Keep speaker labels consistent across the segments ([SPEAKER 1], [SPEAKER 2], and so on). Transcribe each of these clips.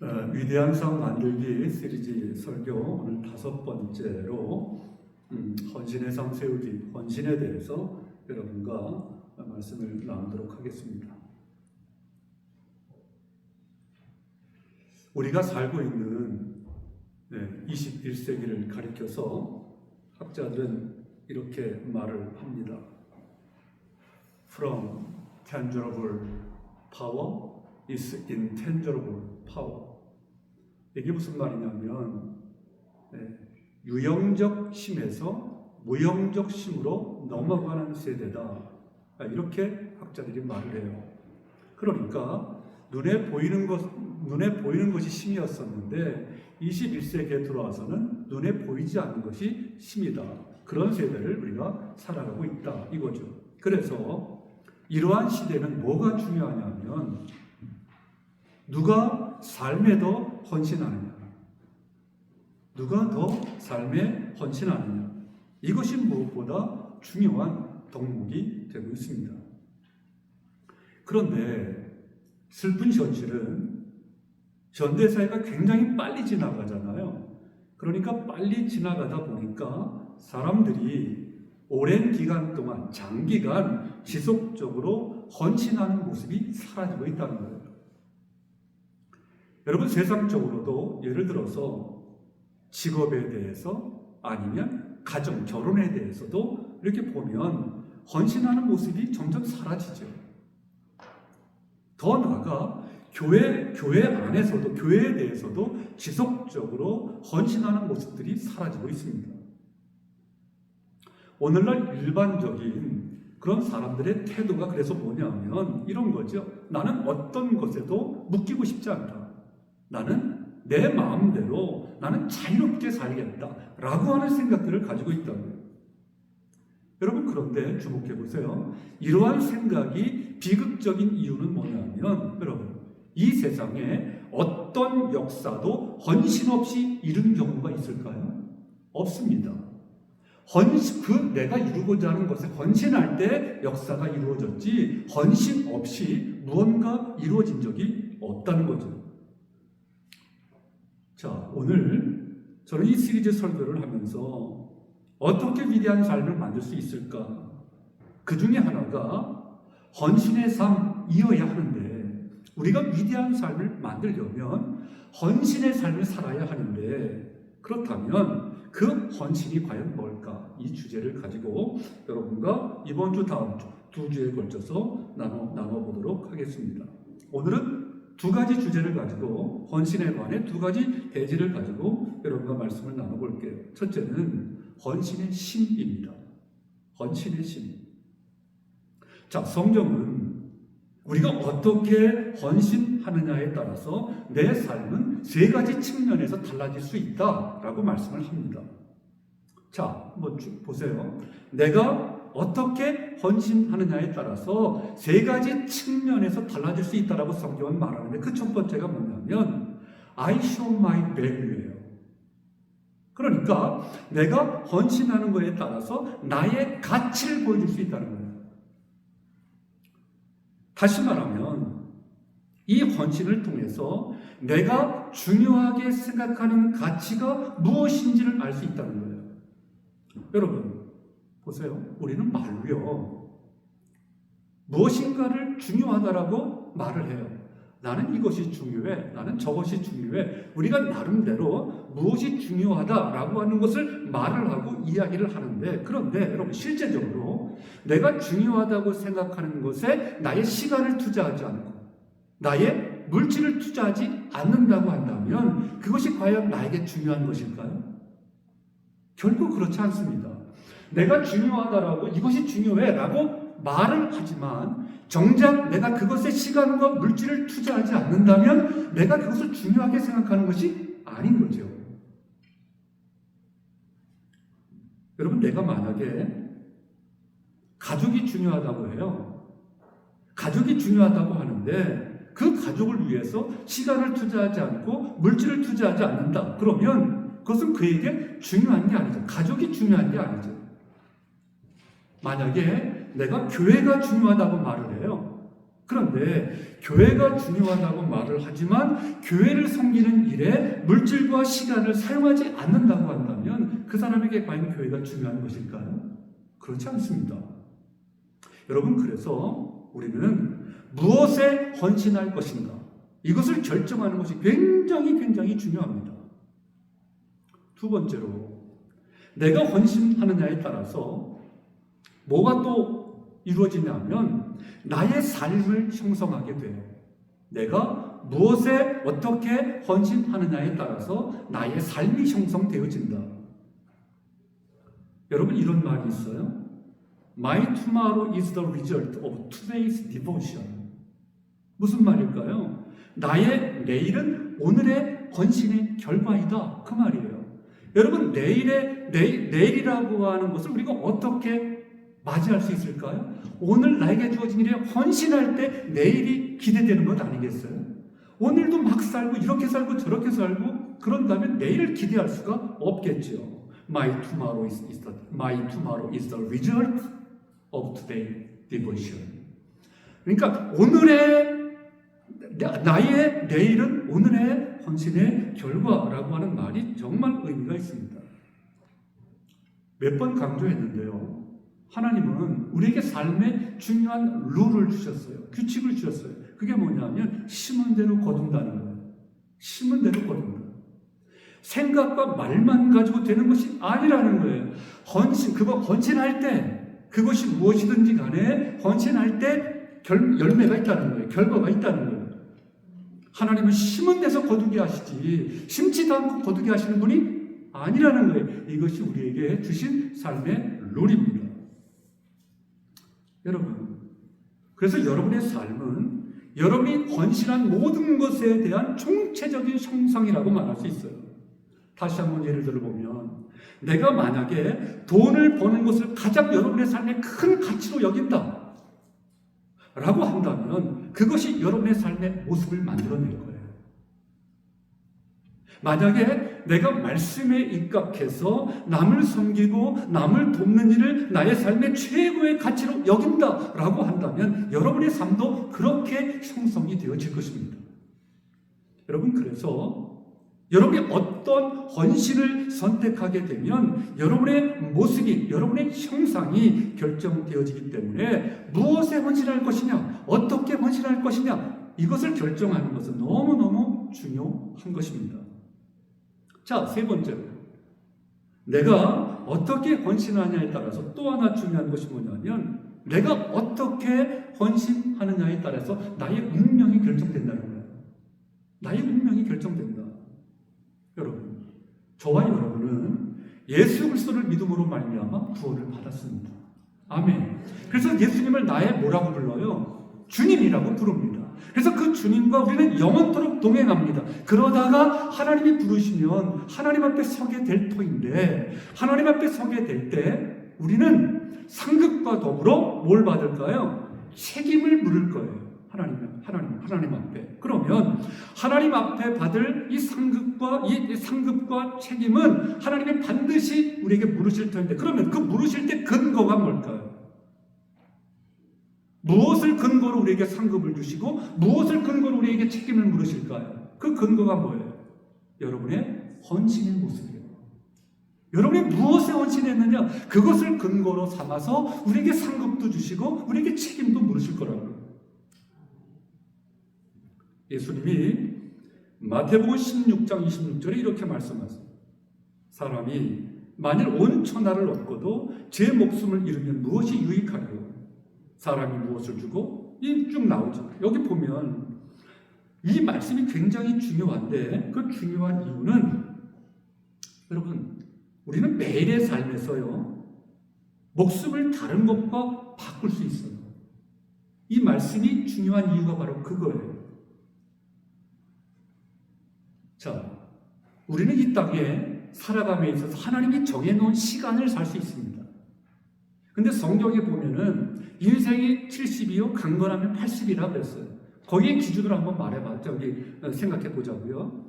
[SPEAKER 1] 위대한 삶 만들기 시리즈 설교 오늘 5번째로 헌신의 삶 세우기, 헌신에 대해서 여러분과 말씀을 나누도록 하겠습니다. 우리가 살고 있는 21세기를 가리켜서 학자들은 이렇게 말을 합니다. From tangible power is intangible power. 이게 무슨 말이냐면 유형적 심에서 무형적 심으로 넘어가는 세대다. 이렇게 학자들이 말을 해요. 그러니까 눈에 보이는 것이 심이었었는데 21세기에 들어와서는 눈에 보이지 않는 것이 심이다. 그런 세대를 우리가 살아가고 있다 이거죠. 그래서 이러한 시대는 뭐가 중요하냐면 누가 삶에 더 헌신하느냐, 누가 더 삶에 헌신하느냐, 이것이 무엇보다 중요한 덕목이 되고 있습니다. 그런데 슬픈 현실은 현대사회가 굉장히 빨리 지나가잖아요. 그러니까 빨리 지나가다 보니까 사람들이 오랜 기간 동안, 장기간 지속적으로 헌신하는 모습이 사라지고 있다는 거예요. 여러분, 세상적으로도 예를 들어서 직업에 대해서 아니면 가정, 결혼에 대해서도 이렇게 보면 헌신하는 모습이 점점 사라지죠. 더 나아가 교회 안에서도, 교회에 대해서도 지속적으로 헌신하는 모습들이 사라지고 있습니다. 오늘날 일반적인 그런 사람들의 태도가 그래서 뭐냐면 이런 거죠. 나는 어떤 것에도 묶이고 싶지 않다. 나는 내 마음대로 나는 자유롭게 살겠다라고 하는 생각들을 가지고 있다는 거예요. 여러분, 그런데 주목해 보세요. 이러한 생각이 비극적인 이유는 뭐냐면 여러분, 이 세상에 어떤 역사도 헌신 없이 이룬 경우가 있을까요? 없습니다. 내가 이루고자 하는 것에 헌신할 때 역사가 이루어졌지 헌신 없이 무언가 이루어진 적이 없다는 거죠. 자, 오늘 저는 이 시리즈 설교를 하면서 어떻게 위대한 삶을 만들 수 있을까? 그 중에 하나가 헌신의 삶이어야 하는데, 우리가 위대한 삶을 만들려면 헌신의 삶을 살아야 하는데, 그렇다면 그 헌신이 과연 뭘까? 이 주제를 가지고 여러분과 이번 주, 다음 주 두 주에 걸쳐서 나눠보도록 하겠습니다. 오늘은 두 가지 주제를 가지고, 헌신에 관해 두 가지 대지를 가지고 여러분과 말씀을 나눠볼게요. 첫째는 헌신의 심입니다. 헌신의 심. 자, 성경은 우리가 어떻게 헌신하느냐에 따라서 내 삶은 세 가지 측면에서 달라질 수 있다라고 말씀을 합니다. 자, 한번 쭉 보세요. 내가 어떻게 헌신하느냐에 따라서 세 가지 측면에서 달라질 수 있다라고 성경은 말하는데, 그 첫 번째가 뭐냐면 I show my value예요. 그러니까 내가 헌신하는 것에 따라서 나의 가치를 보여줄 수 있다는 거예요. 다시 말하면 이 헌신을 통해서 내가 중요하게 생각하는 가치가 무엇인지를 알 수 있다는 거예요. 여러분 보세요. 우리는 말로요, 무엇인가를 중요하다라고 말을 해요. 나는 이것이 중요해, 나는 저것이 중요해. 우리가 나름대로 무엇이 중요하다라고 하는 것을 말을 하고 이야기를 하는데, 그런데 여러분 실제적으로 내가 중요하다고 생각하는 것에 나의 시간을 투자하지 않고 나의 물질을 투자하지 않는다고 한다면 그것이 과연 나에게 중요한 것일까요? 결국 그렇지 않습니다. 내가 중요하다라고, 이것이 중요해라고 말을 하지만 정작 내가 그것에 시간과 물질을 투자하지 않는다면 내가 그것을 중요하게 생각하는 것이 아닌 거죠. 여러분, 내가 만약에 가족이 중요하다고 해요. 가족이 중요하다고 하는데 그 가족을 위해서 시간을 투자하지 않고 물질을 투자하지 않는다. 그러면 그것은 그에게 중요한 게 아니죠. 가족이 중요한 게 아니죠. 만약에 내가 교회가 중요하다고 말을 해요. 그런데 교회가 중요하다고 말을 하지만 교회를 섬기는 일에 물질과 시간을 사용하지 않는다고 한다면 그 사람에게 과연 교회가 중요한 것일까요? 그렇지 않습니다. 여러분, 그래서 우리는 무엇에 헌신할 것인가, 이것을 결정하는 것이 굉장히 중요합니다. 두 번째로, 내가 헌신하느냐에 따라서 뭐가 또 이루어지냐면 나의 삶을 형성하게 돼요. 내가 무엇에 어떻게 헌신하느냐에 따라서 나의 삶이 형성되어진다. 여러분, 이런 말이 있어요. My tomorrow is the result of today's devotion. 무슨 말일까요? 나의 내일은 오늘의 헌신의 결과이다. 그 말이에요. 여러분, 내일이라고 하는 것을 우리가 어떻게 맞이할 수 있을까요? 오늘 나에게 주어진 일에 헌신할 때 내일이 기대되는 것 아니겠어요? 오늘도 막 살고 이렇게 살고 저렇게 살고 그런다면 내일을 기대할 수가 없겠죠. My tomorrow is the result of today's devotion. 그러니까 나의 내일은 오늘의 헌신의 결과라고 하는 말이 정말 의미가 있습니다. 몇 번 강조했는데요. 하나님은 우리에게 삶에 중요한 룰을 주셨어요. 규칙을 주셨어요. 그게 뭐냐면 심은 대로 거둔다는 거예요. 심은 대로 거둔다. 생각과 말만 가지고 되는 것이 아니라는 거예요. 헌신할 때 그것이 무엇이든지 간에 헌신할 때 열매가 있다는 거예요. 결과가 있다는 거예요. 하나님은 심은 데서 거두게 하시지 심지도 않고 거두게 하시는 분이 아니라는 거예요. 이것이 우리에게 주신 삶의 룰입니다. 여러분, 그래서 여러분의 삶은 여러분이 헌신한 모든 것에 대한 총체적인 형상이라고 말할 수 있어요. 다시 한번 예를 들어보면 내가 만약에 돈을 버는 것을 가장 여러분의 삶의 큰 가치로 여긴다 라고 한다면 그것이 여러분의 삶의 모습을 만들어낼 거예요. 만약에 내가 말씀에 입각해서 남을 섬기고 남을 돕는 일을 나의 삶의 최고의 가치로 여긴다라고 한다면 여러분의 삶도 그렇게 형성이 되어질 것입니다. 여러분, 그래서 여러분이 어떤 헌신을 선택하게 되면 여러분의 모습이, 여러분의 형상이 결정되어지기 때문에 무엇에 헌신할 것이냐, 어떻게 헌신할 것이냐, 이것을 결정하는 것은 너무너무 중요한 것입니다. 자, 세 번째로, 내가 어떻게 헌신하냐에 따라서 또 하나 중요한 것이 뭐냐면 내가 어떻게 헌신하느냐에 따라서 나의 운명이 결정된다는 거예요. 나의 운명이 결정된다. 여러분, 저와 여러분은 예수 그리스도를 믿음으로 말미암아 구원을 받았습니다. 아멘. 그래서 예수님을 나의 뭐라고 불러요? 주님이라고 부릅니다. 그래서 그 주님과 우리는 영원토록 동행합니다. 그러다가 하나님이 부르시면 하나님 앞에 서게 될 터인데, 하나님 앞에 서게 될 때 우리는 상급과 더불어 뭘 받을까요? 책임을 물을 거예요. 하나님 앞에. 그러면 하나님 앞에 받을 이 상급과 책임은 하나님이 반드시 우리에게 물으실 텐데, 그러면 그 물으실 때 근거가 뭘까요? 무엇을 근거로 우리에게 상급을 주시고 무엇을 근거로 우리에게 책임을 물으실까요? 그 근거가 뭐예요? 여러분의 헌신의 모습이에요. 여러분이 무엇에 헌신했느냐, 그것을 근거로 삼아서 우리에게 상급도 주시고 우리에게 책임도 물으실 거라고요. 예수님이 마태복음 16장 26절에 이렇게 말씀하세요. 사람이 만일 온 천하를 얻고도 제 목숨을 잃으면 무엇이 유익하리요? 사람이 무엇을 주고? 쭉 나오죠. 여기 보면 이 말씀이 굉장히 중요한데, 그 중요한 이유는 여러분, 우리는 매일의 삶에서요 목숨을 다른 것과 바꿀 수 있어요. 이 말씀이 중요한 이유가 바로 그거예요. 자, 우리는 이 땅에 살아감에 있어서 하나님이 정해놓은 시간을 살 수 있습니다. 근데 성경에 보면은 인생이 70이요 강건하면 80이라 그랬어요. 거기에 기준으로 한번 생각해 보자고요.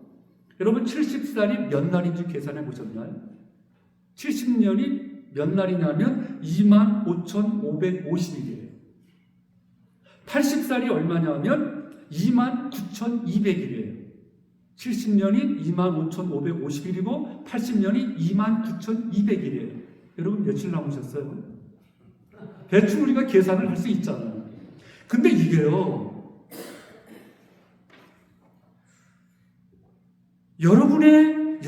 [SPEAKER 1] 여러분, 70살이 몇 날인지 계산해 보셨나요? 70년이 몇 날이냐면 25,550일이에요. 80살이 얼마냐면 29,200일이에요. 70년이 25,550일이고 80년이 29,200일이에요. 여러분 며칠 남으셨어요? 대충 우리가 계산을 할 수 있잖아요. 근데 이게요, 여러분의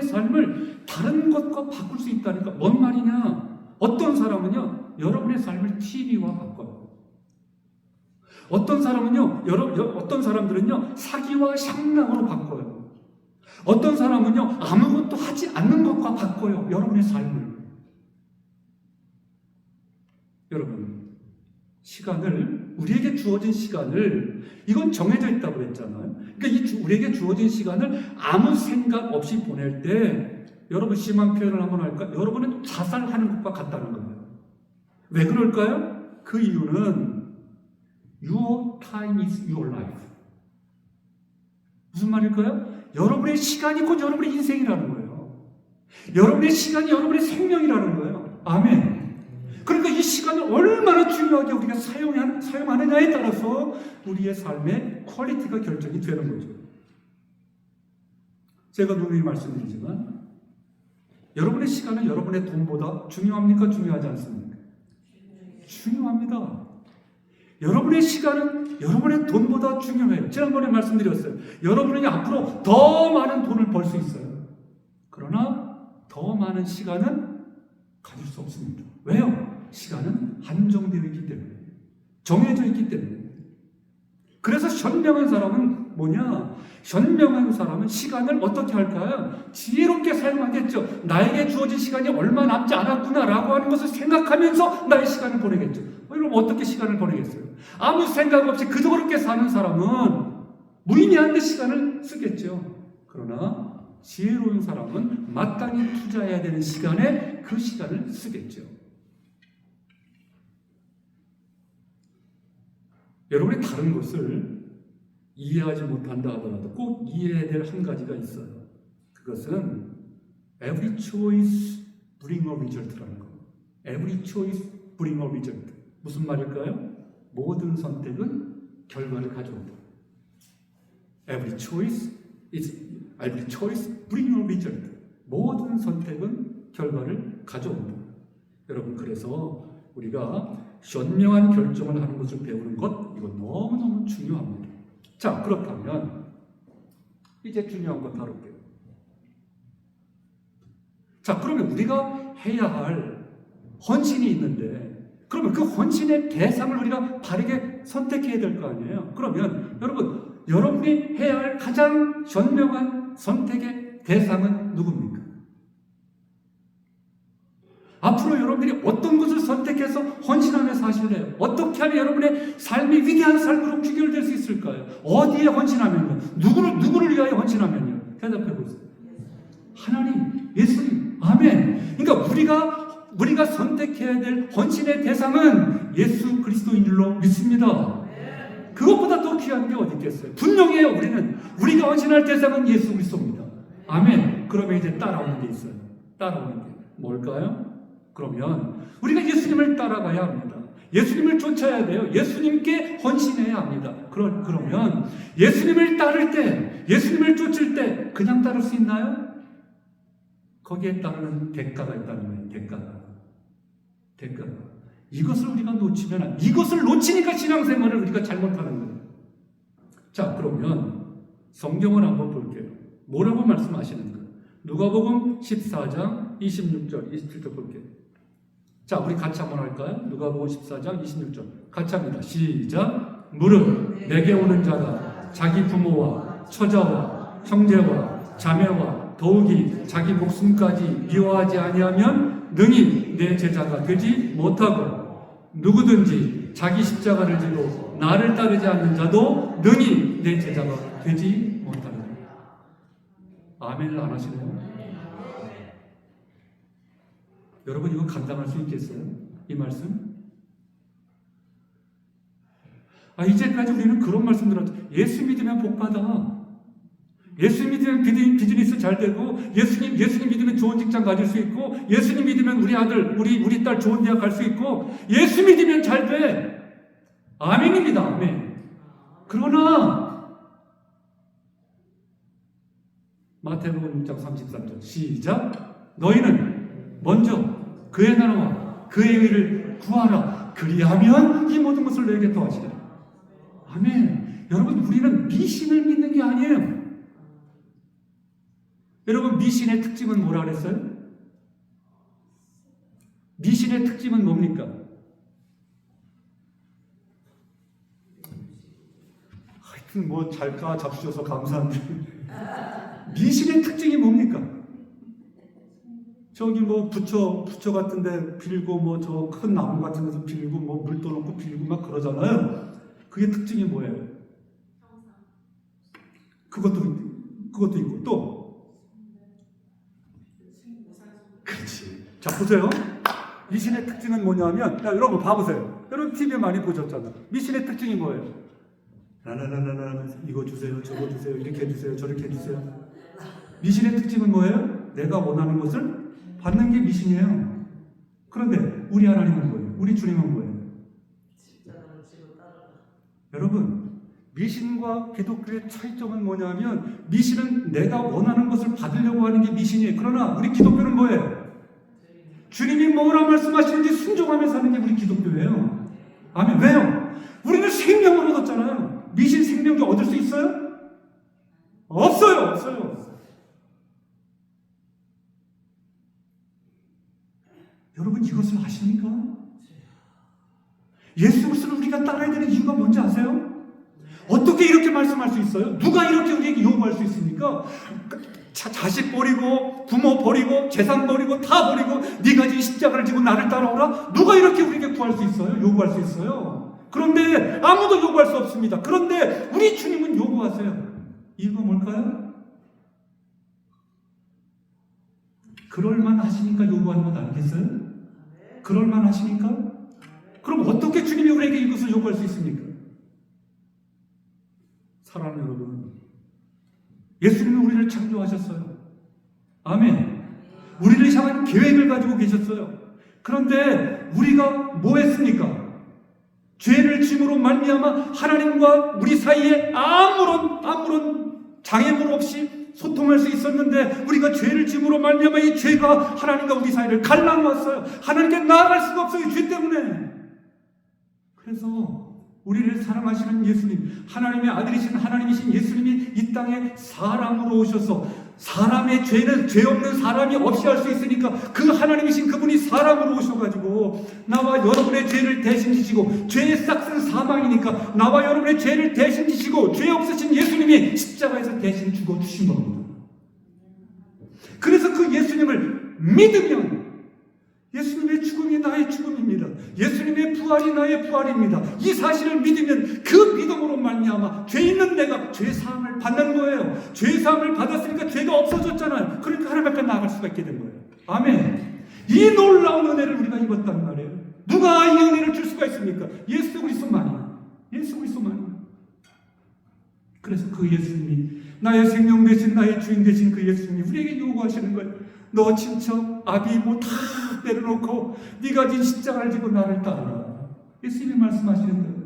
[SPEAKER 1] 삶을 다른 것과 바꿀 수 있다니까. 뭔 말이냐? 어떤 사람은요, 여러분의 삶을 TV와 바꿔요. 어떤 사람들은요, 사기와 향락으로 바꿔요. 어떤 사람은요, 아무것도 하지 않는 것과 바꿔요. 여러분의 삶을. 여러분, 우리에게 주어진 시간을, 이건 정해져 있다고 그랬잖아요. 그러니까 우리에게 주어진 시간을 아무 생각 없이 보낼 때, 여러분 심한 표현을 한번 할까? 여러분은 자살하는 것과 같다는 거예요. 왜 그럴까요? 그 이유는 Your time is your life. 무슨 말일까요? 여러분의 시간이 곧 여러분의 인생이라는 거예요. 여러분의 시간이 여러분의 생명이라는 거예요. 아멘. 그러니까 이 시간을 얼마나 중요하게 우리가 사용하느냐에 따라서 우리의 삶의 퀄리티가 결정이 되는 거죠. 제가 누누이 말씀드리지만 여러분의 시간은 여러분의 돈보다 중요합니까? 중요하지 않습니까? 중요합니다. 여러분의 시간은 여러분의 돈보다 중요해요. 지난번에 말씀드렸어요. 여러분이 앞으로 더 많은 돈을 벌 수 있어요. 그러나 더 많은 시간은 가질 수 없습니다. 왜요? 시간은 한정되어 있기 때문에, 정해져 있기 때문에. 그래서 현명한 사람은 뭐냐? 현명한 사람은 시간을 어떻게 할까요? 지혜롭게 사용하겠죠. 나에게 주어진 시간이 얼마 남지 않았구나라고 하는 것을 생각하면서 나의 시간을 보내겠죠. 그럼 어떻게 시간을 보내겠어요? 아무 생각 없이 그저 그렇게 사는 사람은 무의미한 데 시간을 쓰겠죠. 그러나 지혜로운 사람은 마땅히 투자해야 되는 시간에 그 시간을 쓰겠죠. 여러분이 다른 것을 이해하지 못한다 하더라도 꼭 이해해야 될 한 가지가 있어요. 그것은 every choice bring a result라는 거예요. every choice bring a result. 무슨 말일까요? 모든 선택은 결과를 가져온다. every choice bring a result. 모든 선택은 결과를 가져온다. 여러분, 그래서 우리가 현명한 결정을 하는 것을 배우는 것, 이거 너무너무 중요합니다. 자, 그렇다면 이제 중요한 것 다룰게요. 자, 그러면 우리가 해야 할 헌신이 있는데, 그러면 그 헌신의 대상을 우리가 바르게 선택해야 될 거 아니에요? 그러면 여러분이 해야 할 가장 현명한 선택의 대상은 누굽니까? 앞으로 여러분들이 어떤 것을 선택해서 헌신하며 사실래요? 어떻게 하면 여러분의 삶이 위대한 삶으로 귀결될 수 있을까요? 어디에 헌신하면요? 누구를 위하여 헌신하면요? 대답해 보세요. 하나님, 예수님, 아멘. 그러니까 우리가 선택해야 될 헌신의 대상은 예수 그리스도인 줄로 믿습니다. 그것보다 더 귀한 게 어디 있겠어요? 분명해요. 우리가 헌신할 대상은 예수 그리스도입니다. 아멘. 그러면 이제 따라오는 게 있어요. 따라오는 게 뭘까요? 그러면 우리가 예수님을 따라가야 합니다. 예수님을 쫓아야 돼요. 예수님께 헌신해야 합니다. 그러면 예수님을 따를 때, 예수님을 쫓을 때 그냥 따를 수 있나요? 거기에 따르는 대가가 있다는 거예요. 대가가. 이것을 우리가 이것을 놓치니까 신앙생활을 우리가 잘못하는 거예요. 자, 그러면 성경을 한번 볼게요. 뭐라고 말씀하시는가? 누가복음 14장 26절, 27절 볼게요. 자, 우리 같이 한번 할까요? 누가복음 14장 26절. 같이 합니다. 시작. 무릇 내게 오는 자가 자기 부모와 처자와 형제와 자매와 더욱이 자기 목숨까지 미워하지 아니하면 능히 내 제자가 되지 못하고, 누구든지 자기 십자가를 지고 나를 따르지 않는 자도 능히 내 제자가 되지 못하리라. 아멘을 안 하시네요? 여러분, 이거 감당할 수 있겠어요? 이 말씀? 이제까지 우리는 그런 말씀 들었죠. 예수 믿으면 복 받아. 예수님 믿으면 비즈니스 잘 되고, 예수님 믿으면 좋은 직장 가질 수 있고, 예수님 믿으면 우리 아들, 우리 딸 좋은 대학 갈 수 있고, 예수 믿으면 잘 돼. 아멘입니다. 아멘. 그러나 마태복음 6장 33절 시작. 너희는 먼저 그의 나라와 그의 의를 구하라. 그리하면 이 모든 것을 너에게 더하시리라. 아멘. 여러분, 우리는 미신을 믿는 게 아니에요. 여러분, 미신의 특징은 뭐라 그랬어요? 미신의 특징은 뭡니까? 하여튼 뭐 잘까 잡수셔서 감사한데 미신의 특징이 뭡니까? 저기 뭐 부처 같은데 빌고, 뭐 저 큰 나무 같은 데서 빌고, 뭐 물 떠놓고 빌고 막 그러잖아요. 그게 특징이 뭐예요? 그것도 있고 또. 그렇지. 자, 보세요. 미신의 특징은 뭐냐면, 여러분 봐보세요. 여러분 TV 많이 보셨잖아요. 미신의 특징이 뭐예요? 라라라라라, 이거 주세요, 저거 주세요, 이렇게 해주세요, 저렇게 해주세요. 미신의 특징은 뭐예요? 내가 원하는 것을 받는 게 미신이에요. 그런데 우리 하나님은 뭐예요? 우리 주님은 뭐예요? 여러분, 미신과 기독교의 차이점은 뭐냐면, 미신은 내가 원하는 것을 받으려고 하는 게 미신이에요. 그러나 우리 기독교는 뭐예요? 주님이 뭐라 말씀하시는지 순종하며 사는 게 우리 기독교예요. 아멘. 왜요? 우리는 생명을 얻었잖아요. 미신 생명을 얻을 수 있어요? 없어요. 여러분, 이것을 아십니까? 예수 그리스도를 우리가 따라야 되는 이유가 뭔지 아세요? 어떻게 이렇게 말씀할 수 있어요? 누가 이렇게 우리에게 요구할 수 있습니까? 자식 버리고, 부모 버리고, 재산 버리고, 다 버리고, 네가 진 십자가를 지고 나를 따라오라? 누가 이렇게 우리에게 구할 수 있어요? 요구할 수 있어요? 그런데 아무도 요구할 수 없습니다. 그런데 우리 주님은 요구하세요. 이유가 뭘까요? 그럴만 하시니까 요구하는 것 아니겠어요? 그럴만 하시니까? 그럼 어떻게 주님이 우리에게 이것을 요구할 수 있습니까? 사랑하는 여러분, 예수님은 우리를 창조하셨어요. 아멘. 우리를 향한 계획을 가지고 계셨어요. 그런데 우리가 뭐 했습니까? 죄를 짐으로 말미암아 하나님과 우리 사이에 아무런 장애물 없이 소통할 수 있었는데, 우리가 죄를 짐으로 말미암아 이 죄가 하나님과 우리 사이를 갈라놓았어요. 하나님께 나아갈 수가 없어요. 죄 때문에. 그래서 우리를 사랑하시는 예수님, 하나님의 아들이신 하나님이신 예수님이 이 땅에 사람으로 오셔서, 사람의 죄는 죄 없는 사람이 없이 할 수 있으니까 그 하나님이신 그분이 사람으로 오셔가지고 나와 여러분의 죄를 대신 지시고, 죄의 싹은 사망이니까 나와 여러분의 죄를 대신 지시고 죄 없으신 예수님이 십자가에서 대신 죽어주신 겁니다. 그래서 그 예수님을 믿으면 예수님의 죽음이 나의 죽음입니다. 예수님의 부활이 나의 부활입니다. 이 사실을 믿으면 그 믿음으로 말미암아 죄 있는 내가 죄 사함을 받는 거예요. 죄 사함을 받았으니까 죄가 없어졌잖아요. 그러니까 하나님 앞에 나아갈 수가 있게 된 거예요. 아멘. 이 놀라운 은혜를 우리가 입었단 말이에요. 누가 이 은혜를 줄 수가 있습니까? 예수 그리스도만이. 예수 그리스도만이. 그래서 그 예수님이, 나의 생명 대신 나의 주인 되신 그 예수님이 우리에게 요구하시는 거예요. 너 친척, 아비 뭐 다 내려놓고 네가 진 십자가를 지고 나를 따르라. 예수님이 말씀하시는 거예요.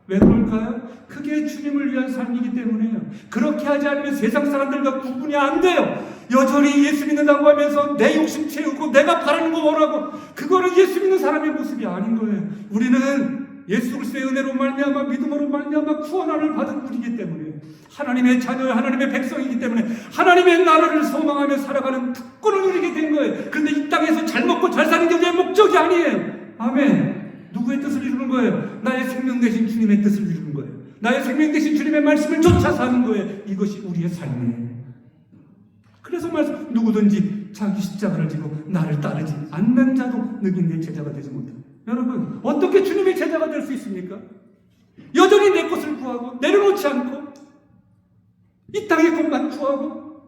[SPEAKER 1] 왜 그럴까요? 그게 주님을 위한 삶이기 때문에요. 그렇게 하지 않으면 세상 사람들과 구분이 안 돼요. 여전히 예수 믿는다고 하면서 내 욕심 채우고 내가 바라는 거 원하고, 그거는 예수 믿는 사람의 모습이 아닌 거예요. 우리는 예수 그리스도의 은혜로 말미암아 믿음으로 말미암아 구원을 받은 우리이기 때문에, 하나님의 자녀, 하나님의 백성이기 때문에 하나님의 나라를 소망하며 살아가는 특권을 누리게 된 거예요. 그런데 이 땅에서 잘 먹고 잘 사는 게 우리의 목적이 아니에요. 아멘. 누구의 뜻을 이루는 거예요? 나의 생명 대신 주님의 뜻을 이루는 거예요. 나의 생명 대신 주님의 말씀을 쫓아 사는 거예요. 이것이 우리의 삶이에요. 그래서 누구든지 자기 십자가를 지고 나를 따르지 않는 자도 너희 내 제자가 되지 못한다. 여러분, 어떻게 주님의 제자가 될 수 있습니까? 여전히 내 것을 구하고 내려놓지 않고 이 땅의 것만 구하고.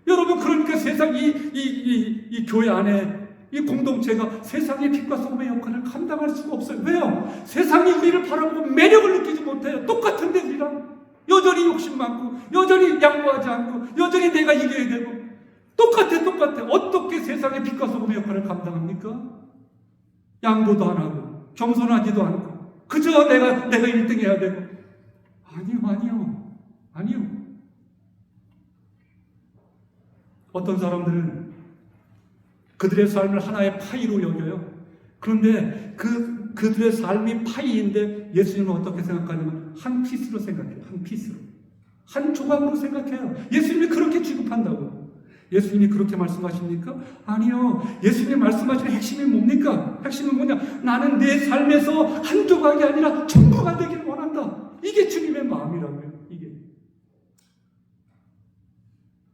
[SPEAKER 1] 여러분, 그러니까 세상 이 교회 안에 이 공동체가 세상의 빛과 소금의 역할을 감당할 수가 없어요. 왜요? 세상이 우리를 바라보고 매력을 느끼지 못해요. 똑같은데 우리랑. 여전히 욕심 많고, 여전히 양보하지 않고, 여전히 내가 이겨야 되고, 똑같아. 어떻게 세상의 빛과 소금의 역할을 감당합니까? 양보도 안 하고, 겸손하지도 않고, 그저 내가 1등 해야 되고. 아니요. 어떤 사람들은 그들의 삶을 하나의 파이로 여겨요. 그런데 그들의 삶이 파이인데 예수님은 어떻게 생각하냐면 한 피스로 생각해요. 한 피스로. 한 조각으로 생각해요. 예수님이 그렇게 취급한다고. 예수님이 그렇게 말씀하십니까? 아니요. 예수님이 말씀하시는 핵심이 뭡니까? 핵심은 뭐냐? 나는 내 삶에서 한 조각이 아니라 전부가 되길 원한다. 이게 주님의 마음이라고요. 이게.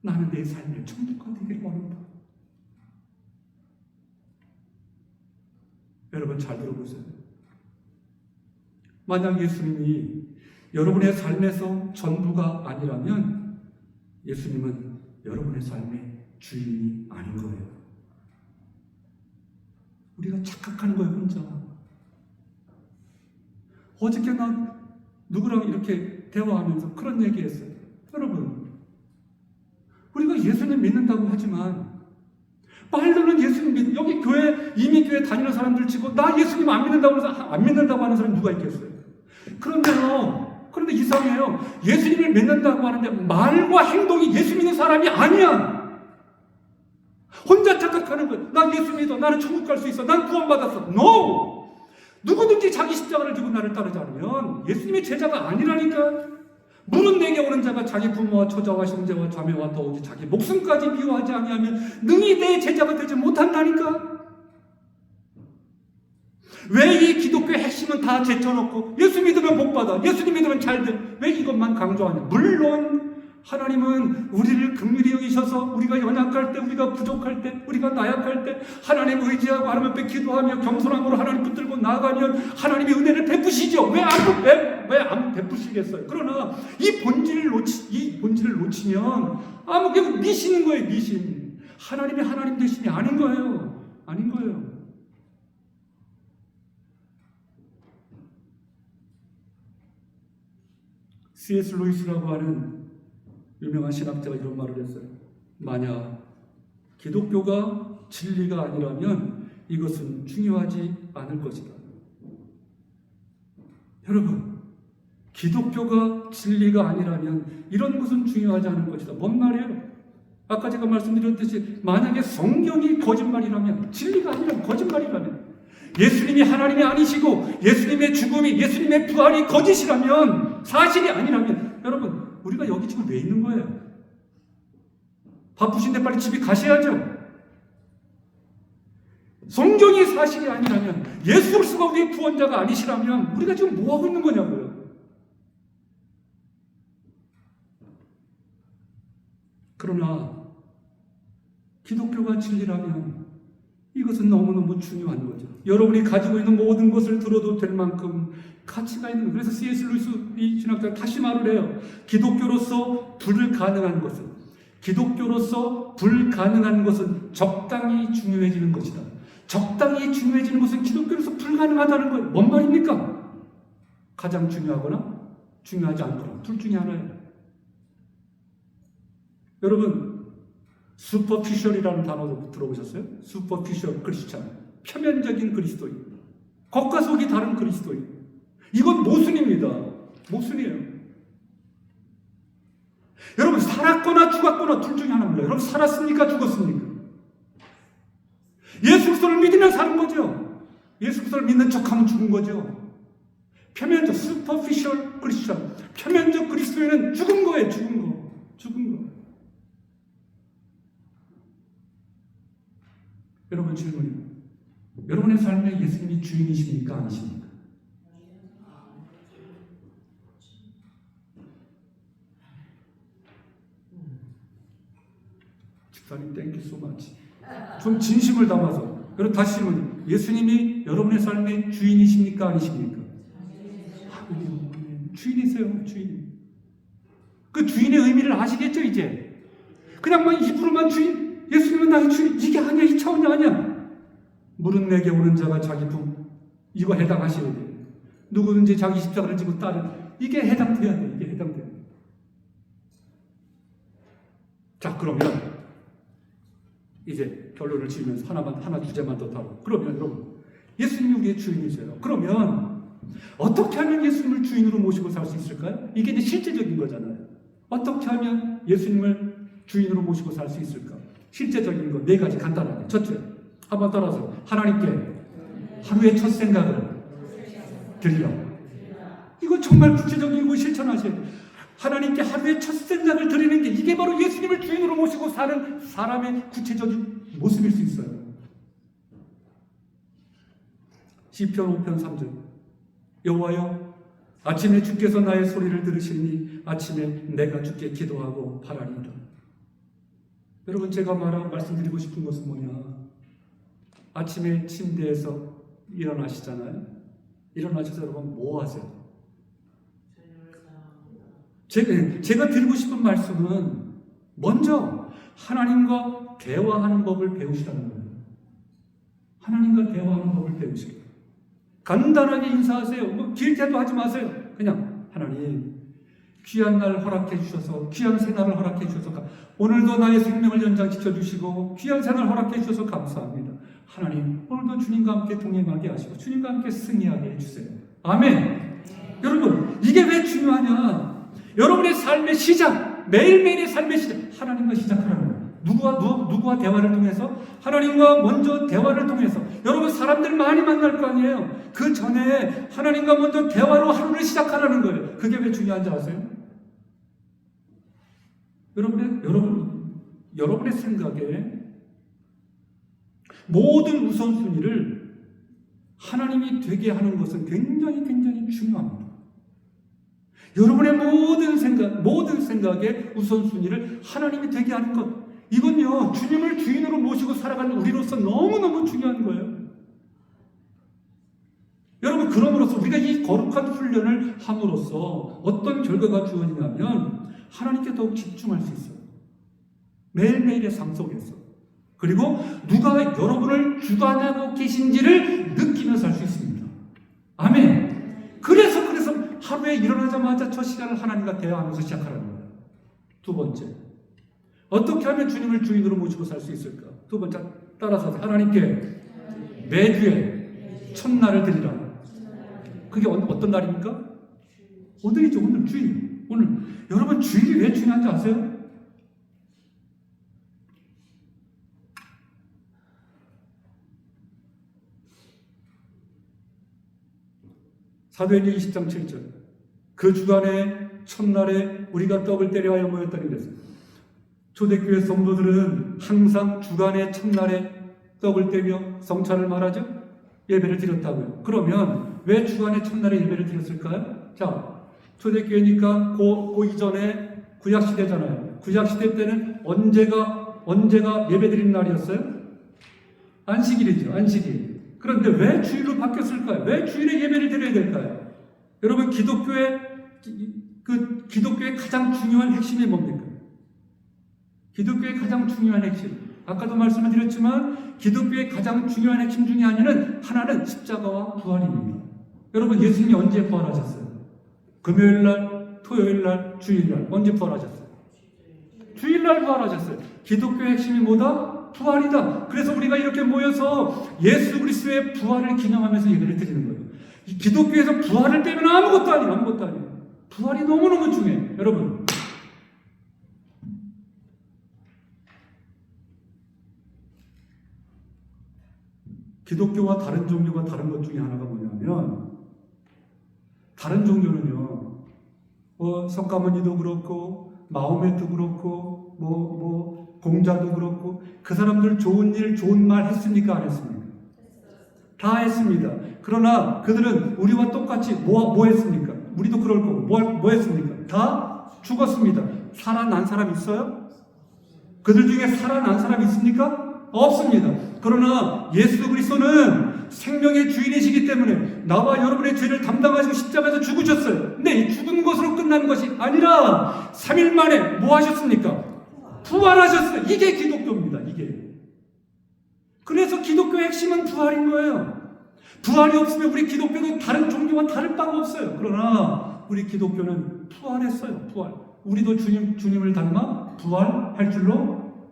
[SPEAKER 1] 나는 내 삶의 전부가 되길 원한다. 여러분 잘 들어보세요. 만약 예수님이 여러분의 삶에서 전부가 아니라면 예수님은 여러분의 삶의 주인이 아닌 거예요. 우리가 착각하는 거예요, 혼자. 어저께 나 누구랑 이렇게 대화하면서 그런 얘기했어요. 여러분, 우리가 예수님 믿는다고 하지만 말로는 예수님 믿는, 여기 이미 교회 다니는 사람들 치고 나 예수님 안 믿는다고 하는 사람이 누가 있겠어요? 그런데 이상해요. 예수님을 믿는다고 하는데 말과 행동이 예수 믿는 사람이 아니야. 혼자 착각하는 거예요. 난 예수 믿어. 나는 천국 갈 수 있어. 난 구원받았어. No! 누구든지 자기 십자가를 지고 나를 따르지 않으면 예수님의 제자가 아니라니까. 물은 내게 오는 자가 자기 부모와 처자와 형제와 자매와 더욱이 자기 목숨까지 미워하지 아니하면 능히 내 제자가 되지 못한다니까. 왜 이 기독교의 핵심은 다 제쳐놓고 예수 믿으면 복받아, 예수 믿으면 잘돼, 왜 이것만 강조하냐? 물론 하나님은 우리를 긍휼히 여기셔서 우리가 연약할 때, 우리가 부족할 때, 우리가 나약할 때 하나님 의지하고 하나님 앞에 기도하며 겸손함으로 하나님 붙들고 나아가면 하나님이 은혜를 베푸시죠. 왜 안 베푸시겠어요? 그러나 이 본질을 놓치면 그냥 미시는 거예요. 미신. 하나님이 하나님 되심이 아닌 거예요. 아닌 거예요. C.S. 루이스라고 하는 유명한 신학자가 이런 말을 했어요. 만약 기독교가 진리가 아니라면 이것은 중요하지 않을 것이다. 여러분, 기독교가 진리가 아니라면 이런 것은 중요하지 않을 것이다. 뭔 말이에요? 아까 제가 말씀드렸듯이 만약에 성경이 거짓말이라면, 진리가 아니라면, 거짓말이라면, 예수님이 하나님이 아니시고 예수님의 죽음이, 예수님의 부활이 거짓이라면, 사실이 아니라면, 여러분, 우리가 여기 지금 왜 있는 거예요? 바쁘신데 빨리 집에 가셔야죠. 성경이 사실이 아니라면, 예수 그리스도가 우리의 구원자가 아니시라면 우리가 지금 뭐 하고 있는 거냐고요. 그러나 기독교가 진리라면 이것은 너무너무 중요한 거죠. 여러분이 가지고 있는 모든 것을 들어도 될 만큼 가치가 있는 거예요. 그래서 C.S. 루이스 이 신학자가 다시 말을 해요. 기독교로서 불가능한 것은 적당히 중요해지는 것이다. 적당히 중요해지는 것은 기독교로서 불가능하다는 거예요. 뭔 말입니까? 가장 중요하거나 중요하지 않거나 둘 중에 하나예요. 여러분, 슈퍼피셜이라는 단어 들어보셨어요? 슈퍼피셜 크리스찬, 표면적인 그리스도인, 겉과 속이 다른 그리스도인. 이건 모순입니다. 모순이에요. 여러분, 살았거나 죽었거나 둘 중에 하나입니다. 여러분, 살았습니까? 죽었습니까? 예수 그리스도를 믿으면 사는 거죠. 예수 그리스도를 믿는 척하면 죽은 거죠. 표면적, 슈퍼피셜 크리스찬, 표면적 그리스도인은 죽은 거예요. 죽은 거. 여러분, 질문이에요. 여러분의 삶에 예수님이 주인이십니까? 아니십니까? 집사님, 땡큐 소 마치. 좀 진심을 담아서. 여러분, 다시 질문. 예수님이 여러분의 삶의 주인이십니까? 아니십니까? 주인이세요. 주인. 그 주인의 의미를 아시겠죠, 이제? 그냥 막 입으로만 주인, 예수님은 나의 주인, 이게 아니야. 이 차원이 아니야. 물은 내게 오는 자가 자기 이거 해당하셔야 돼. 누구든지 자기 십자가를 지고 따르는, 이게 해당돼야 돼. 이게 해당돼. 자, 그러면 이제 결론을 지으면서 하나 주제만 더 다루고. 그러면 여러분, 예수님이 우리의 주인이세요. 그러면 어떻게 하면 예수님을 주인으로 모시고 살 수 있을까요? 이게 이제 실제적인 거잖아요. 어떻게 하면 예수님을 주인으로 모시고 살 수 있을까? 실제적인 거 네 가지 간단하게. 첫째, 한번 따라서 하나님께 하루의 첫 생각을 드리라. 이거 정말 구체적이고 실천하셔야 돼요. 하나님께 하루의 첫 생각을 드리는 게 이게 바로 예수님을 주인으로 모시고 사는 사람의 구체적인 모습일 수 있어요. 시편 5편 3절 여호와여 아침에 주께서 나의 소리를 들으시니 아침에 내가 주께 기도하고 바라리이다. 여러분, 제가 말씀드리고 싶은 것은 뭐냐? 아침에 침대에서 일어나시잖아요. 일어나셔서 여러분 뭐 하세요? 제가 드리고 싶은 말씀은 먼저 하나님과 대화하는 법을 배우시라는 거예요. 하나님과 대화하는 법을 배우시라. 간단하게 인사하세요. 뭐 길게도 하지 마세요. 그냥 하나님 귀한 날 허락해 주셔서, 귀한 새날을 허락해 주셔서, 오늘도 나의 생명을 연장시켜 주시고 귀한 새날 허락해 주셔서 감사합니다. 하나님 오늘도 주님과 함께 동행하게 하시고 주님과 함께 승리하게 해주세요. 아멘. 여러분, 이게 왜 중요하냐? 여러분의 삶의 시작, 매일매일의 삶의 시작, 하나님과 시작하라는 거예요. 누구와 대화를 통해서? 하나님과 먼저 대화를 통해서. 여러분, 사람들 많이 만날 거 아니에요? 그 전에 하나님과 먼저 대화로 하루를 시작하라는 거예요. 그게 왜 중요한지 아세요? 여러분의 생각에 모든 우선순위를 하나님이 되게 하는 것은 굉장히 중요합니다. 여러분의 모든 생각의 우선순위를 하나님이 되게 하는 것, 이건요 주님을 주인으로 모시고 살아가는 우리로서 너무너무 중요한 거예요. 여러분, 그럼으로써 우리가 이 거룩한 훈련을 함으로써 어떤 결과가 주어지냐면 하나님께 더욱 집중할 수 있어요. 매일매일의 삶 속에서. 그리고 누가 여러분을 주관하고 계신지를 느끼며 살 수 있습니다. 아멘. 그래서 하루에 일어나자마자 첫 시간을 하나님과 대화하면서 시작하라는 거예요. 두 번째, 어떻게 하면 주님을 주인으로 모시고 살 수 있을까? 두 번째, 따라서 하나님께 매주에 첫날을 드리라. 그게 어떤 날입니까? 오늘이죠. 오늘 주일. 오늘 여러분, 주일이 왜 중요한지 아세요? 사도행전 20장 7절 그 주간의 첫날에 우리가 떡을 떼려하여 모였다는 것을, 초대교회 성도들은 항상 주간의 첫날에 떡을 떼며 성찬을 말하죠. 예배를 드렸다고요. 그러면 왜 주간의 첫날에 예배를 드렸을까요? 자, 초대교회니까 그 이전에 구약시대잖아요. 구약시대 때는 언제가 예배드리는 날이었어요? 안식일이죠. 안식일. 그런데 왜 주일로 바뀌었을까요? 왜 주일에 예배를 드려야 될까요? 여러분, 기독교의 가장 중요한 핵심이 뭡니까? 기독교의 가장 중요한 핵심. 아까도 말씀을 드렸지만 기독교의 가장 중요한 핵심 중에 하나는 십자가와 부활입니다. 여러분, 예수님이 언제 부활하셨어요? 금요일날, 토요일날, 주일날. 언제 부활하셨어요? 주일날 부활하셨어요. 기독교의 핵심이 뭐다? 부활이다. 그래서 우리가 이렇게 모여서 예수 그리스도의 부활을 기념하면서 예배를 드리는 거예요. 기독교에서 부활을 빼면 아무것도 아니에요. 부활이 너무너무 중요해요. 여러분, 기독교와 다른 종교가 다른 것 중에 하나가 뭐냐면, 다른 종교는요, 석가모니도 그렇고 마호메도 그렇고 공자도 그렇고, 그 사람들 좋은 일 좋은 말 했습니까? 안 했습니까? 다 했습니다. 그러나 그들은 우리와 똑같이 뭐 했습니까? 우리도 그럴 거고 뭐 했습니까? 다 죽었습니다. 살아난 사람 있어요? 그들 중에 살아난 사람 있습니까? 없습니다. 그러나 예수 그리스도는 생명의 주인이시기 때문에 나와 여러분의 죄를 담당하시고 십자가에서 죽으셨어요. 근데 이 죽은 것으로 끝나는 것이 아니라 3일 만에 뭐 하셨습니까? 부활하셨어요. 이게 기독교입니다. 이게. 그래서 기독교의 핵심은 부활인 거예요. 부활이 없으면 우리 기독교는 다른 종교와 다를 바가 없어요. 그러나 우리 기독교는 부활했어요. 부활. 우리도 주님을 닮아 다 부활할 줄로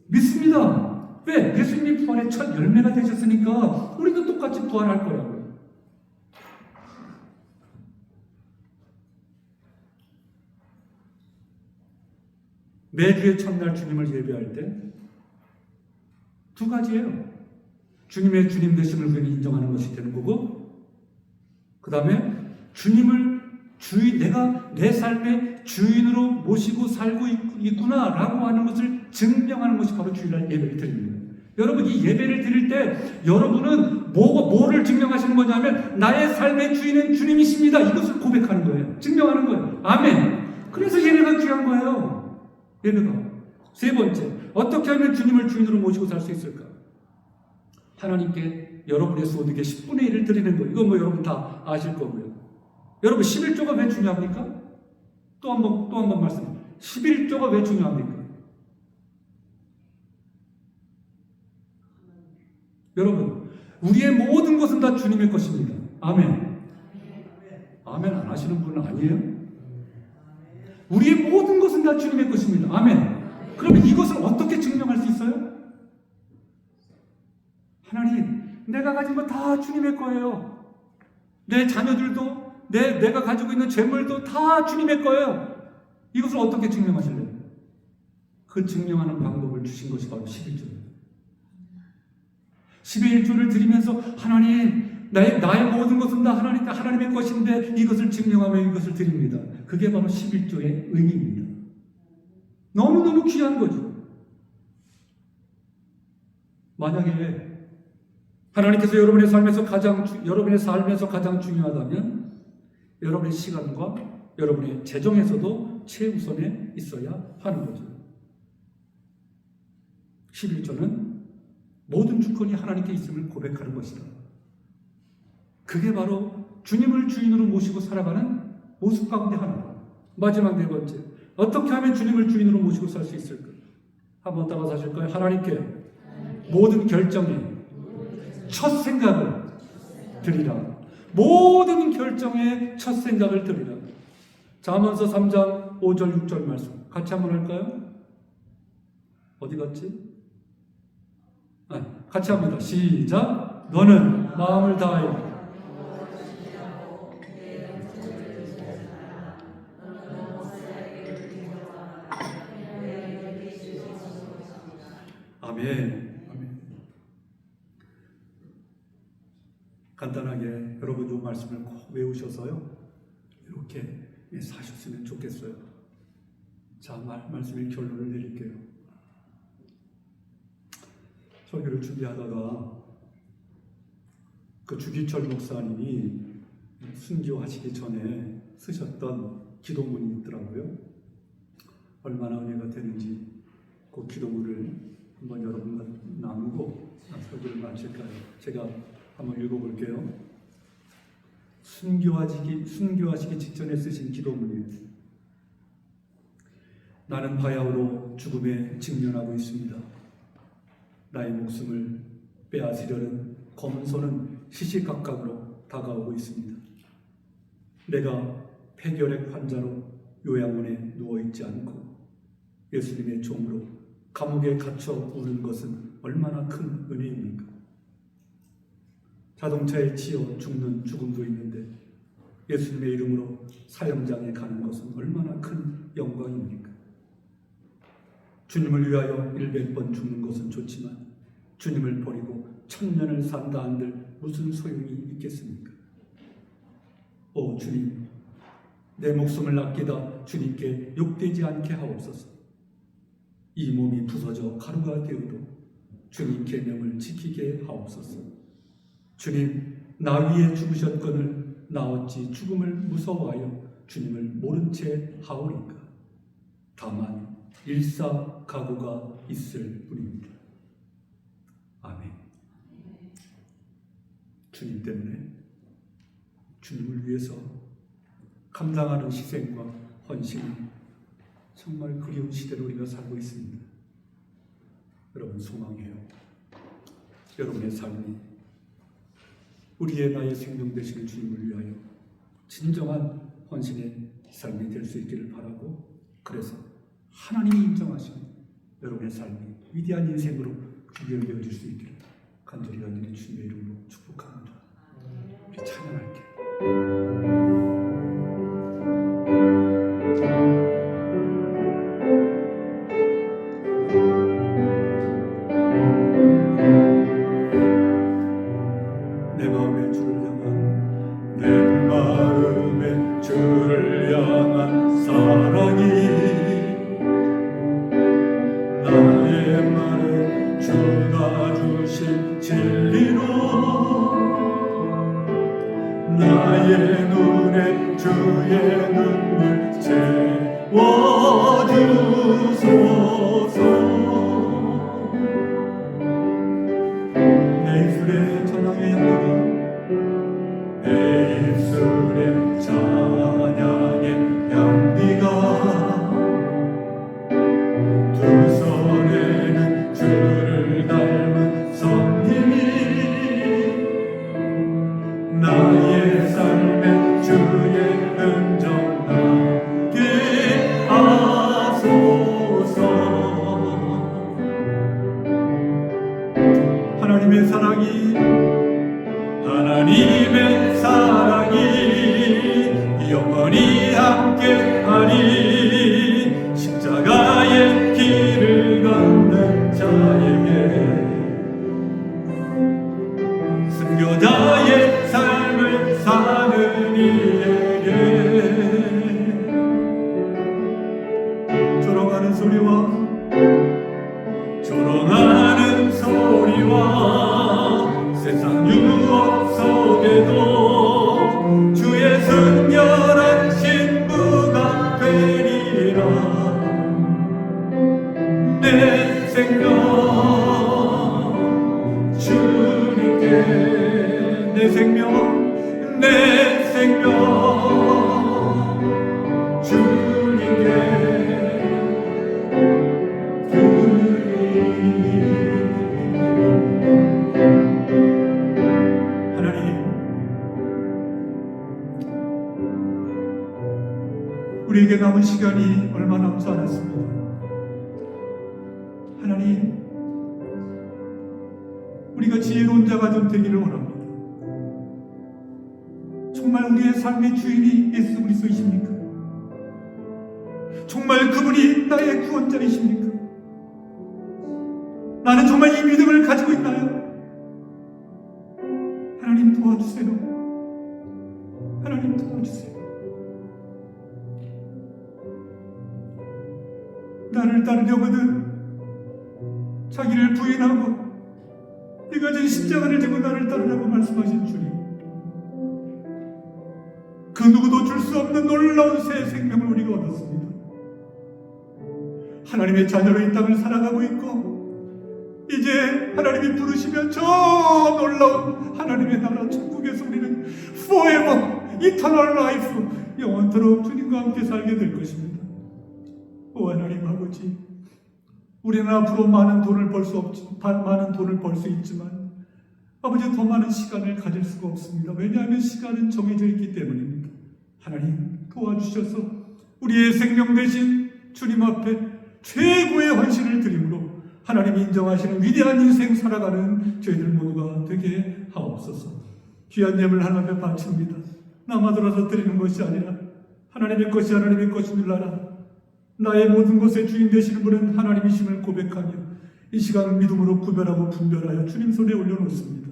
[SPEAKER 1] 믿습니다. 왜? 예수님이 부활의 첫 열매가 되셨으니까 우리도 똑같이 부활할 거라고요. 매주의 첫날 주님을 예배할 때 두 가지예요. 주님의 주님 되심을 우리는 인정하는 것이 되는 거고, 그 다음에 주님을 내가 내 삶의 주인으로 모시고 살고 있구나라고 하는 것을 증명하는 것이 바로 주일날 예배를 드리는 거예요. 여러분, 이 예배를 드릴 때 여러분은 뭐를 증명하시는 거냐면 나의 삶의 주인은 주님이십니다. 이것을 고백하는 거예요. 증명하는 거예요. 아멘. 그래서 예배가 귀한 거예요. 예배가. 세 번째, 어떻게 하면 주님을 주인으로 모시고 살 수 있을까? 하나님께 여러분의 소득의 10분의 1을 드리는 거예요. 이건 뭐 여러분 다 아실 거고요. 여러분 11조가 왜 중요합니까? 또 한 번 말씀드립니다. 11조가 왜 중요합니까? 여러분, 우리의 모든 것은 다 주님의 것입니다. 아멘. 아멘 안 하시는 분은 아니에요? 우리의 모든 것은 다 주님의 것입니다. 아멘. 그러면 이것을 어떻게 증명할 수 있어요? 하나님, 내가 가진 거 다 주님의 거예요. 내 자녀들도, 내가 가지고 있는 재물도 다 주님의 거예요. 이것을 어떻게 증명하실래요? 그 증명하는 방법을 주신 것이 바로 11조입니다. 11조를 드리면서 하나님, 나의 모든 것은 다 하나님의 것인데 이것을 증명하며 이것을 드립니다. 그게 바로 11조의 의미입니다. 너무너무 귀한 거죠. 만약에 하나님께서 여러분의 삶에서 가장 중요하다면 여러분의 시간과 여러분의 재정에서도 최우선에 있어야 하는 거죠. 11조는 모든 주권이 하나님께 있음을 고백하는 것이다. 그게 바로 주님을 주인으로 모시고 살아가는 모습 가운데 하나다. 마지막 네 번째, 어떻게 하면 주님을 주인으로 모시고 살 수 있을까? 한번 따라서 하실까요? 하나님께 모든 결정에 첫 생각을 드리라. 모든 결정에 첫 생각을 드리라. 잠언서 3장 5절 6절 말씀 같이 한번 할까요? 어디 갔지? 같이 합니다. 시작. 너는 마음을 다하여 아멘. 아멘. 간단하게 여러분 이 말씀을 꼭 외우셔서요. 이렇게 사셨으면 좋겠어요. 자, 말씀의 결론을 내릴게요. 설교를 준비하다가 그 주기철 목사님이 순교하시기 전에 쓰셨던 기도문이 있더라고요. 얼마나 은혜가 되는지 그 기도문을 한번 여러분과 나누고 설교를 마칠까요? 제가 한번 읽어볼게요. 순교하시기 직전에 쓰신 기도문이에요. 나는 바야흐로 죽음에 직면하고 있습니다. 나의 목숨을 빼앗으려는 검은 손은 시시각각으로 다가오고 있습니다. 내가 폐결핵 환자로 요양원에 누워있지 않고 예수님의 종으로 감옥에 갇혀 우는 것은 얼마나 큰 은혜입니까? 자동차에 치여 죽는 죽음도 있는데 예수님의 이름으로 사형장에 가는 것은 얼마나 큰 영광입니까? 주님을 위하여 100번 죽는 것은 좋지만 주님을 버리고 1000년을 산다 한들 무슨 소용이 있겠습니까? 오 주님, 내 목숨을 아끼다 주님께 욕되지 않게 하옵소서. 이 몸이 부서져 가루가 되어도 주님 계명을 지키게 하옵소서. 주님, 나 위에 죽으셨거늘 나 어찌 죽음을 무서워하여 주님을 모른 채 하오리까? 다만 일사각오가 있을 뿐입니다. 아멘. 주님 때문에, 주님을 위해서 감당하는 희생과 헌신이 정말 그리운 시대로 우리가 살고 있습니다. 여러분 소망해요. 여러분의 삶이 우리의 나의 생명 되시는 주님을 위하여 진정한 헌신의 삶이 될 수 있기를 바라고, 그래서 하나님이 인정하시는 여러분의 삶이 위대한 인생으로 구별되어질 수 있기를 간절히 간절히 주님의 이름으로 축복합니다. 우리 찬양할게요. 내 마음의 주를 향한 사랑이 나의 말에 주가 주신 진리로 나의 눈에 주의 눈물 채워주소서. 내 입술에 전하의 향기가 내 입술에 찬양의 향기가 두 손에는 주를 닮은 성님이 나의 삶에 주의 음정 나게 하소서. 하나님의 사랑이 영원히 함께하리. 십자가의 길을 걷는 자에게 순교자의 삶을 사는 이에게 조롱하는 소리와 세상 유혹 속에도 주의 순결한 신부가 되리라. 내 생명 주님께 내 생명 주님께 우리에게 남은 시간이 얼마 남지 않았습니다. 하나님, 우리가 지혜로운 자가 좀 되기를 원합니다. 정말 우리의 삶의 주인이 예수 그리스도이십니까? 정말 그분이 나의 구원자이십니까? 나는 정말 이 믿음을 가지고 있나요? 하나님 도와주세요. 하나님 도와주세요. 나를 따르려거든 자기를 부인하고 네가 진 십자가를 지고 나를 따르라고 말씀하신 주님, 그 누구도 줄 수 없는 놀라운 새 생명을 우리가 얻었습니다. 하나님의 자녀로 이 땅을 살아가고 있고 이제 하나님이 부르시면 저 놀라운 하나님의 나라 천국에서 우리는 forever, eternal life, 영원토록 주님과 함께 살게 될 것입니다. 오 하나님 아버지, 우리는 앞으로 많은 돈을 벌 수 있지만 아버지 더 많은 시간을 가질 수가 없습니다. 왜냐하면 시간은 정해져 있기 때문입니다. 하나님 도와주셔서 우리의 생명 대신 주님 앞에 최고의 헌신을 드림으로 하나님이 인정하시는 위대한 인생 살아가는 저희들 모두가 되게 하옵소서. 귀한 예물 하나님 앞에 바칩니다. 남아들어서 드리는 것이 아니라 하나님의 것이 하나님의 것인 줄 알아 나의 모든 것의 주인 되시는 분은 하나님이심을 고백하며 이 시간 믿음으로 구별하고 분별하여 주님 손에 올려놓습니다.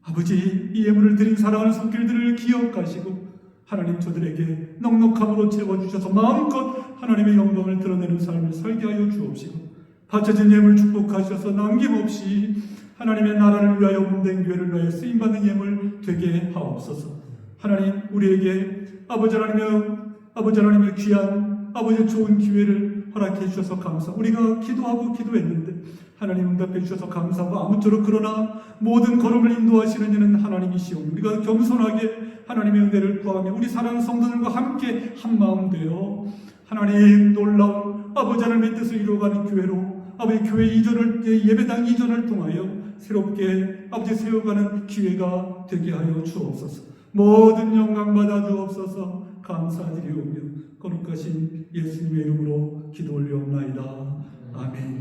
[SPEAKER 1] 아버지, 이 예물을 드린 사랑하는 손길들을 기억하시고 하나님 저들에게 넉넉함으로 채워주셔서 마음껏 하나님의 영광을 드러내는 삶을 살게 하여 주옵시고 바쳐진 예물 축복하셔서 남김없이 하나님의 나라를 위하여 몸된 교회를 위하여 쓰임받는 예물 되게 하옵소서. 하나님 우리에게 아버지 하나님의 귀한 아버지 좋은 기회를 허락해 주셔서 감사. 우리가 기도하고 기도했는데 하나님 응답해 주셔서 감사하고 아무쪼록 그러나 모든 걸음을 인도하시는 이는 하나님이시오니 우리가 겸손하게 하나님의 은혜를 구하며 우리 사랑하는 성도들과 함께 한마음 되어 하나님 놀라운 아버지 하나님의 뜻을 이루어가는 교회로 아버지 교회 이전을 예배당 이전을 통하여 새롭게 아버지 세워가는 기회가 되게 하여 주옵소서. 모든 영광 받아 주옵소서. 감사드리오며 거룩하신 예수님의 이름으로 기도 올려옵나이다.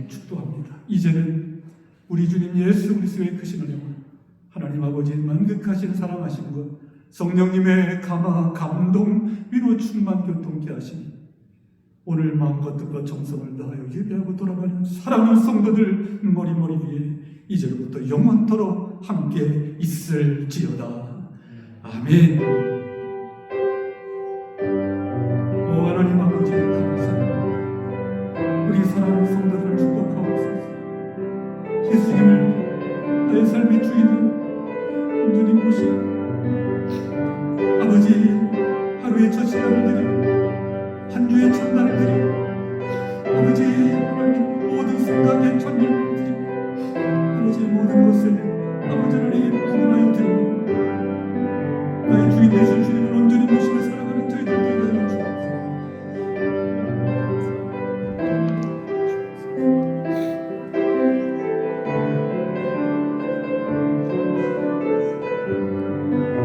[SPEAKER 1] 축도합니다. 이제는 우리 주님 예수 그리스도의 크신 은혜와 하나님 아버지의 만극하신 사랑하심과 성령님의 감화, 감동, 위로 충만 교통케 하시니 오늘 마음과 뜻과 정성을 다하여 예배하고 돌아가는 사랑하는 성도들 머리머리 위에 이제부터 영원토록 함께 있을지어다. 아멘. 오 하나님 아버지 감사합니다. 우리 사랑하는 성도들을 축복하옵소서. 예수님을 나의 삶의 주인으로 온전히 모시고 아버지 하루의 첫 시간을 드리고 한 주의 첫날을 드리고 아버지 하나님 모든 생각의 첫날을 드리고 아버지 모든 것을 아버지 하나님 구분하여 드리고 나의 주인 되신 주님